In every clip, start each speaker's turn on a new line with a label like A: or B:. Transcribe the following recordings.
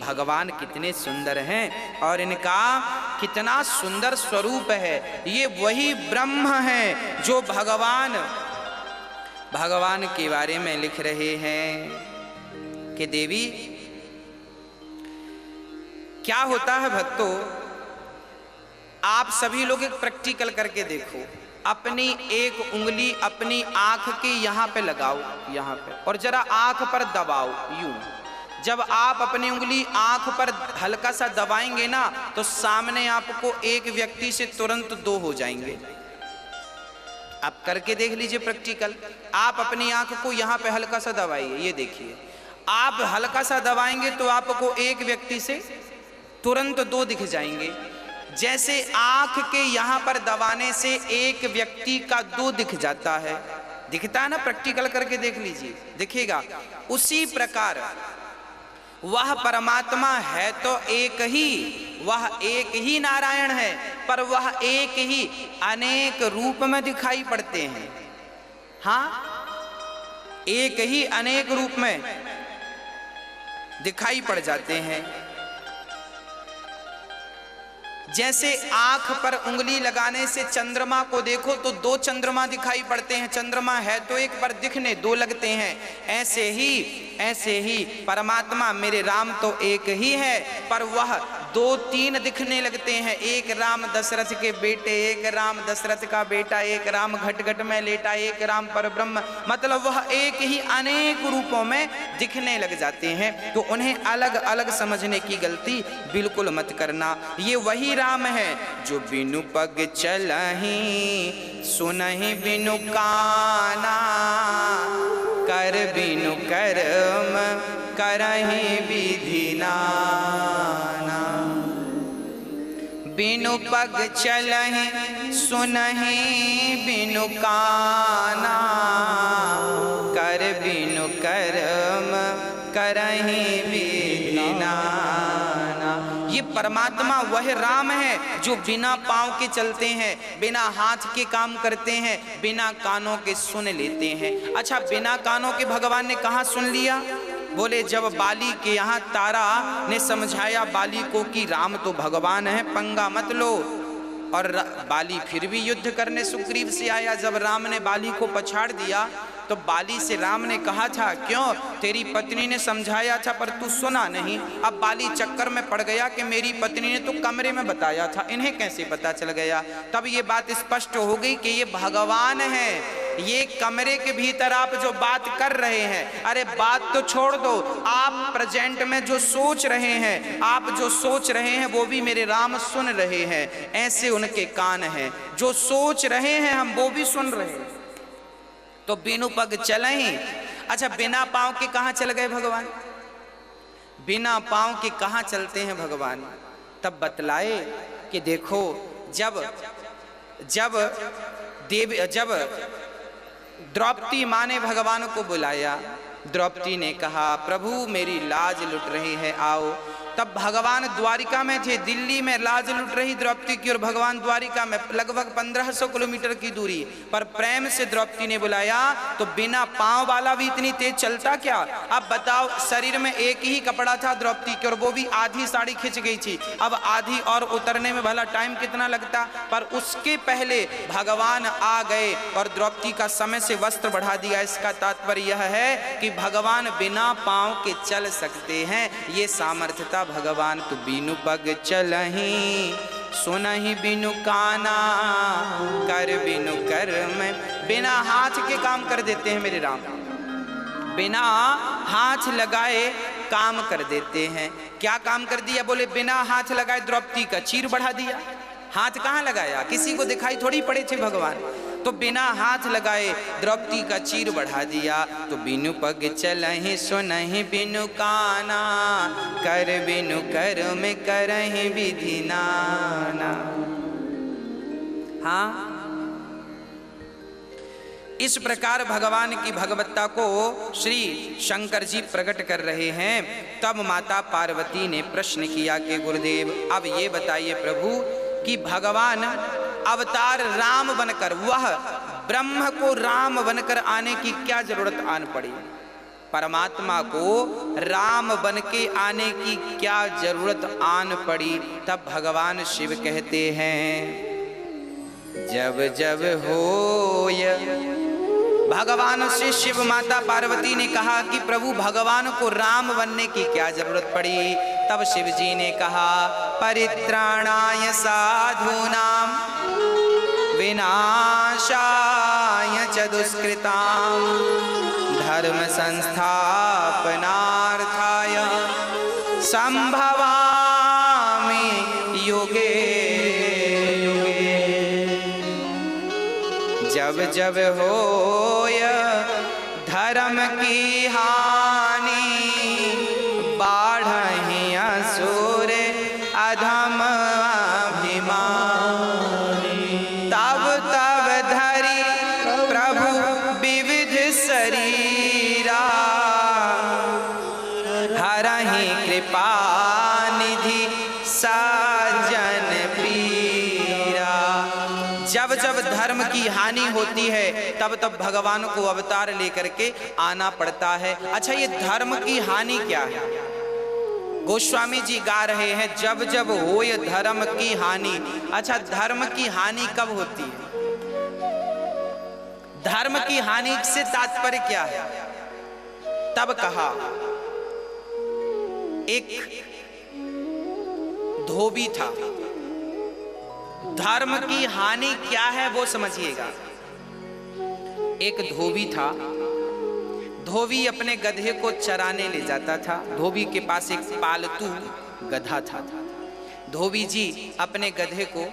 A: भगवान कितने सुंदर हैं और इनका कितना सुंदर स्वरूप है। ये वही ब्रह्म है जो भगवान के बारे में लिख रहे हैं कि देवी क्या होता है भक्तों, आप सभी लोग एक प्रैक्टिकल करके देखो। अपनी एक उंगली अपनी आंख के यहाँ पे लगाओ, यहाँ पे, और जरा आंख पर दबाओ यूं। जब आप अपनी उंगली आंख पर हल्का सा दबाएंगे ना तो सामने आपको एक व्यक्ति से तुरंत दो हो जाएंगे। आप करके देख लीजिए प्रैक्टिकल। आप अपनी आंख को यहाँ पे हल्का सा दबाइए, ये देखिए, आप हल्का सा दबाएंगे तो आपको एक व्यक्ति से तुरंत दो दिख जाएंगे। जैसे आंख के यहाँ पर दबाने से एक व्यक्ति का दो दिख जाता है, दिखता है ना, प्रैक्टिकल करके देख लीजिए, दिखेगा। उसी प्रकार वह परमात्मा है तो एक ही, वह एक ही नारायण है, पर वह एक ही अनेक रूप में दिखाई पड़ते हैं। हाँ, एक ही अनेक रूप में दिखाई पड़ जाते हैं। जैसे आंख पर उंगली लगाने से चंद्रमा को देखो तो दो चंद्रमा दिखाई पड़ते हैं, चंद्रमा है तो एक पर दिखने दो लगते हैं। ऐसे ही परमात्मा मेरे राम तो एक ही है, पर वह दो तीन दिखने लगते हैं। एक राम दशरथ के बेटे, एक राम दशरथ का बेटा, एक राम घट घट में लेटा, एक राम परब्रह्म, मतलब वह एक ही अनेक रूपों में दिखने लग जाते हैं। तो उन्हें अलग अलग समझने की गलती बिल्कुल मत करना। ये वही राम है जो बिनु पग चलहि सुनहि बिनु काना, कर बिनु कर्म करहि विधि नाना। बिनु पग चलहि सुनहि बिनु काना, कर बिनु कर्म करहि विधि नाना। ये परमात्मा वह राम है जो बिना पाँव के चलते हैं, बिना हाथ के काम करते हैं, बिना कानों के सुन लेते हैं। अच्छा, बिना कानों के भगवान ने कहाँ सुन लिया? बोले जब बाली के यहाँ तारा ने समझाया बाली को कि राम तो भगवान है, पंगा मत लो। और बाली फिर भी युद्ध करने सुग्रीव से आया। जब राम ने बाली को पछाड़ दिया तो बाली से राम ने कहा था, क्यों, तेरी पत्नी ने समझाया था पर तू सुना नहीं। अब बाली चक्कर में पड़ गया कि मेरी पत्नी ने तो कमरे में बताया था, इन्हें कैसे पता चल गया। तब ये बात स्पष्ट हो गई कि ये भगवान है। ये कमरे के भीतर आप जो बात कर रहे हैं, अरे बात तो छोड़ दो, आप प्रेजेंट में जो सोच रहे हैं, आप जो सोच रहे हैं वो भी मेरे राम सुन रहे हैं। ऐसे उनके कान हैं, जो सोच रहे हैं हम वो भी सुन रहे हैं। तो बिनु पग चलहि, अच्छा बिना पाँव के कहाँ चल गए भगवान? बिना पाँव के कहाँ चलते हैं भगवान? तब बतलाए कि देखो, जब द्रौपदी माँ ने भगवान को बुलाया, द्रौपदी ने कहा प्रभु मेरी लाज लुट रही है, आओ। तब भगवान द्वारिका में थे, दिल्ली में लाज लुट रही द्रौपदी की और भगवान द्वारिका में, लगभग 1500 किलोमीटर की दूरी पर प्रेम से द्रौपदी ने बुलाया। तो बिना पाँव वाला भी इतनी तेज चलता क्या? अब बताओ, शरीर में एक ही कपड़ा था द्रौपदी के और वो भी आधी साड़ी खिंच गई थी। अब आधी और उतरने में भला टाइम कितना लगता? पर उसके पहले भगवान आ गए और द्रौपदी का समय से वस्त्र बढ़ा दिया। इसका तात्पर्य यह है कि भगवान बिना पाँव के चल सकते हैं। ये सामर्थ्यता भगवान। तो बिनु पग चलहि सुनहि बिनु काना, कर बिनु कर्म, बिना हाथ के काम कर देते हैं मेरे राम, बिना हाथ लगाए काम कर देते हैं। क्या काम कर दिया? बोले बिना हाथ लगाए द्रौपदी का चीर बढ़ा दिया। हाथ कहाँ लगाया? किसी को दिखाई थोड़ी पड़े थे भगवान, तो बिना हाथ लगाए द्रौपदी का चीर बढ़ा दिया। तो बिनु पग चलहि सुनहि बिनु काना, कर बिनु कर्म करहि विधि नाना। हाँ, इस प्रकार भगवान की भगवत्ता को श्री शंकर जी प्रकट कर रहे हैं। तब माता पार्वती ने प्रश्न किया कि गुरुदेव अब ये बताइए प्रभु कि भगवान अवतार राम बनकर, वह ब्रह्म को राम बनकर आने की क्या जरूरत आन पड़ी? परमात्मा को राम बन के आने की क्या जरूरत आन पड़ी। तब भगवान शिव कहते हैं जब जब होय। भगवान से शिव माता पार्वती ने कहा कि प्रभु भगवान को राम बनने की क्या जरूरत पड़ी। तब शिव जी ने कहा परित्राणाय साधूनां विनाशाय च दुष्कृतां धर्म संस्थापनार्थाय संभवामि युगे युगे। जब जब होय धर्म की हानि बाढ़हि असुर अधम अभिमानी तब तब धरि प्रभु विविध शरीरा हरहि कृपा निधि साजन पीरा। जब जब धर्म की हानि होती है तब तब भगवान को अवतार लेकर के आना पड़ता है। अच्छा, ये धर्म की हानि क्या है? गोस्वामी जी गा रहे हैं जब जब होय धर्म की हानि। अच्छा, धर्म की हानि कब होती है? धर्म की हानि से तात्पर्य क्या है? तब कहा एक धोबी था। धर्म की हानि क्या है वो समझिएगा। एक धोबी था। धोबी अपने गधे को चराने ले जाता था। धोबी के पास एक पालतू गधा था। धोबी जी अपने गधे को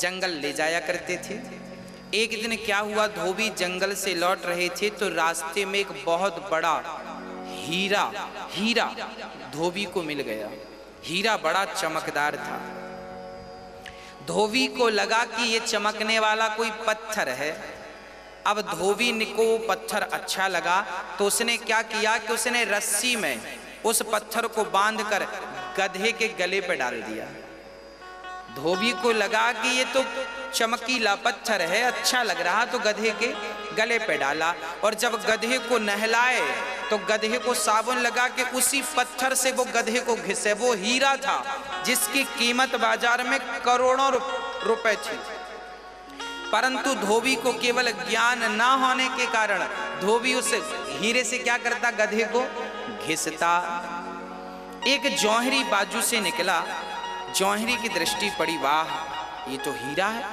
A: जंगल ले जाया करते थे। एक दिन क्या हुआ, धोबी जंगल से लौट रहे थे तो रास्ते में एक बहुत बड़ा हीरा धोबी को मिल गया। हीरा बड़ा चमकदार था। धोबी को लगा कि ये चमकने वाला कोई पत्थर है। अब धोबी को पत्थर अच्छा लगा तो उसने क्या किया कि उसने रस्सी में उस पत्थर को बांधकर गधे के गले पे डाल दिया। धोबी को लगा कि ये तो चमकीला पत्थर है, अच्छा लग रहा, तो गधे के गले पे डाला। और जब गधे को नहलाए तो गधे को साबुन लगा के उसी पत्थर से वो गधे को घिसे। वो हीरा था जिसकी कीमत बाजार में करोड़ों रुपए थी, परंतु धोबी को केवल ज्ञान ना होने के कारण धोबी उस हीरे से क्या करता, गधे को घिसता। एक जौहरी बाजू से निकला। जौहरी की दृष्टि पड़ी, वाह ये तो हीरा है।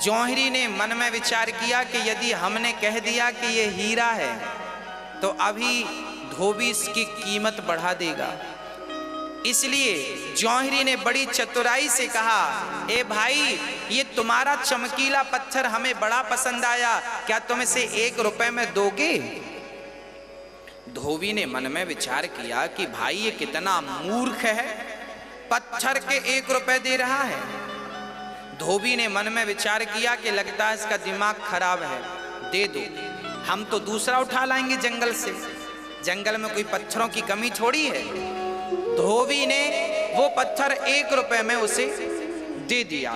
A: जौहरी ने मन में विचार किया कि यदि हमने कह दिया कि ये हीरा है तो अभी धोबी इसकी कीमत बढ़ा देगा। इसलिए जौहरी ने बड़ी चतुराई से कहा, ए भाई ये तुम्हारा चमकीला पत्थर हमें बड़ा पसंद आया, क्या तुम इसे 1 रुपए में दोगे? धोबी ने मन में विचार किया कि भाई ये कितना मूर्ख है, पत्थर के 1 रुपए दे रहा है। धोबी ने मन में विचार किया कि लगता है इसका दिमाग खराब है, दे दो, हम तो दूसरा उठा लाएंगे जंगल से। जंगल में कोई पत्थरों की कमी थोड़ी है। धोबी ने वो पत्थर 1 रुपए में उसे दे दिया।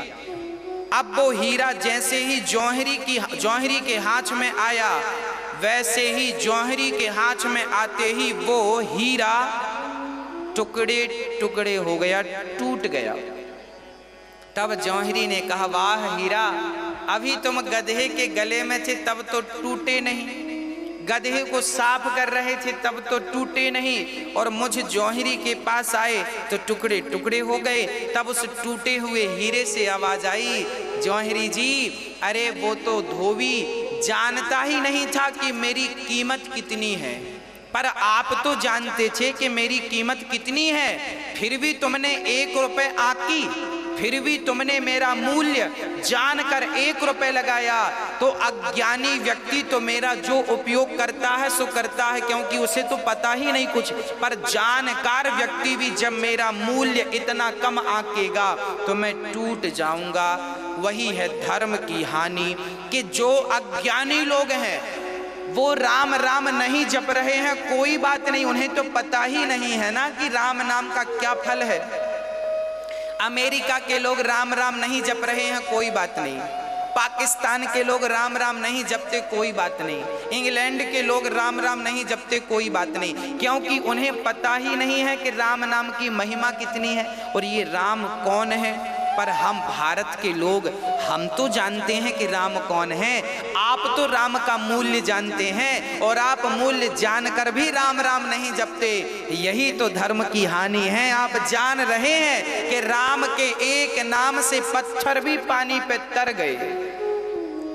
A: अब वो हीरा जैसे ही जौहरी के हाथ में आया, वैसे ही जौहरी के हाथ में आते ही वो हीरा टुकड़े टुकड़े हो गया, टूट गया। तब जौहरी ने कहा, वाह हीरा, अभी तुम गधे के गले में थे तब तो टूटे नहीं, गधे को साफ कर रहे थे तब तो टूटे नहीं, और मुझ जौहरी के पास आए तो टुकड़े टुकड़े हो गए। तब उस टूटे हुए हीरे से आवाज आई, जौहरी जी, अरे वो तो धोबी जानता ही नहीं था कि मेरी कीमत कितनी है, पर आप तो जानते थे कि मेरी कीमत कितनी है, फिर भी तुमने 1 रुपए आकी, फिर भी तुमने मेरा मूल्य जानकर 1 रुपए लगाया। तो अज्ञानी व्यक्ति तो मेरा जो उपयोग करता है सो करता है, क्योंकि उसे तो पता ही नहीं कुछ, पर जानकार व्यक्ति भी जब मेरा मूल्य इतना कम आकेगा तो मैं टूट जाऊंगा। वही है धर्म की हानि, कि जो अज्ञानी लोग हैं वो राम राम नहीं जप रहे हैं, कोई बात नहीं, उन्हें तो पता ही नहीं है ना कि राम नाम का क्या फल है। अमेरिका के लोग राम राम नहीं जप रहे हैं, कोई बात नहीं, पाकिस्तान के लोग राम राम नहीं जपते, कोई बात नहीं। इंग्लैंड के लोग राम राम नहीं जपते, कोई बात नहीं, क्योंकि उन्हें पता ही नहीं है कि राम नाम की महिमा कितनी है और ये राम कौन है। पर हम भारत के लोग, हम तो जानते हैं कि राम कौन है। आप तो राम का मूल्य जानते हैं और आप मूल्य जानकर भी राम राम नहीं जपते। यही तो धर्म की हानि है। आप जान रहे हैं कि राम के एक नाम से पत्थर भी पानी पे तर गए।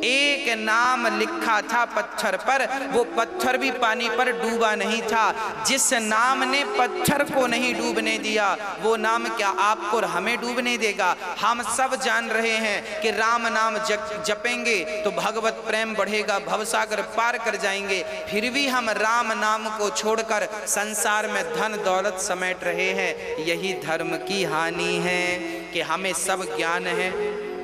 A: एक नाम लिखा था पत्थर पर, वो पत्थर भी पानी पर डूबा नहीं था। जिस नाम ने पत्थर को नहीं डूबने दिया, वो नाम क्या आपको और हमें डूबने देगा। हम सब जान रहे हैं कि राम नाम जपेंगे तो भगवत प्रेम बढ़ेगा, भवसागर पार कर जाएंगे। फिर भी हम राम नाम को छोड़कर संसार में धन दौलत समेट रहे हैं। यही धर्म की हानि है कि हमें सब ज्ञान है,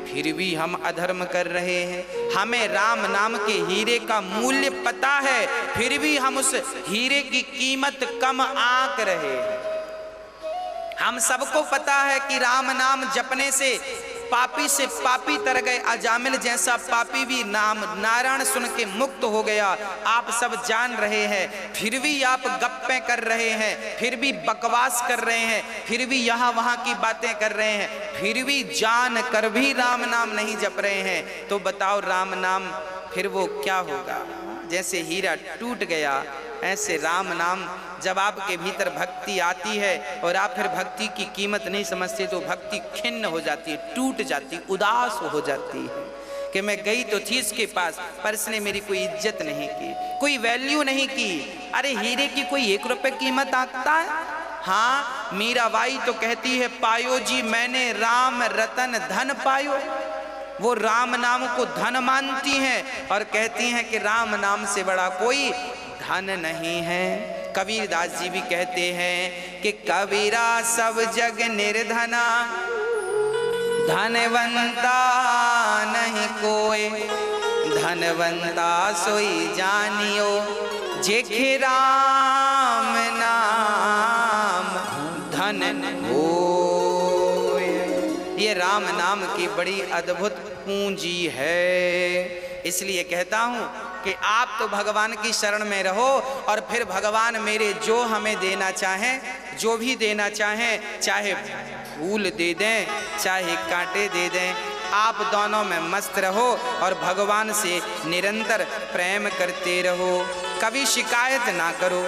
A: फिर भी हम अधर्म कर रहे हैं। हमें राम नाम के हीरे का मूल्य पता है, फिर भी हम उस हीरे की कीमत कम आंक रहे हैं। हम सबको पता है कि राम नाम जपने से पापी से पापी तर गए। अजामिल जैसा पापी भी नाम नारायण सुन के मुक्त हो गया। आप सब जान रहे हैं, फिर भी आप गप्पे कर रहे हैं, फिर भी बकवास कर रहे हैं, फिर भी यहाँ वहाँ की बातें कर रहे हैं, फिर भी जान कर भी राम नाम नहीं जप रहे हैं। तो बताओ राम नाम फिर वो क्या होगा। जैसे हीरा टूट गया, ऐसे राम नाम जब आपके भीतर भक्ति आती है और आप फिर भक्ति की कीमत नहीं समझते तो भक्ति खिन्न हो जाती है, टूट जाती, उदास हो जाती है कि मैं गई तो थी इसके पास पर इसने मेरी कोई इज्जत नहीं की, कोई वैल्यू नहीं की। अरे हीरे की कोई 1 रुपए कीमत आंकता है। हाँ, मीराबाई तो कहती है, पायो जी मैंने राम रतन धन पायो। वो राम नाम को धन मानती हैं और कहती हैं कि राम नाम से बड़ा कोई धन नहीं है। कबीरदास जी भी कहते हैं कि कबीरा सब जग निर्धना, धनवंता नहीं कोई, धनवंता सोई जानियो, जेखे राम नाम धन होय। ये राम नाम की बड़ी अद्भुत पूंजी है। इसलिए कहता हूं कि आप तो भगवान की शरण में रहो और फिर भगवान मेरे जो हमें देना चाहें, जो भी देना चाहें, चाहे फूल दे दें चाहे कांटे दे दें, आप दोनों में मस्त रहो और भगवान से निरंतर प्रेम करते रहो, कभी शिकायत ना करो।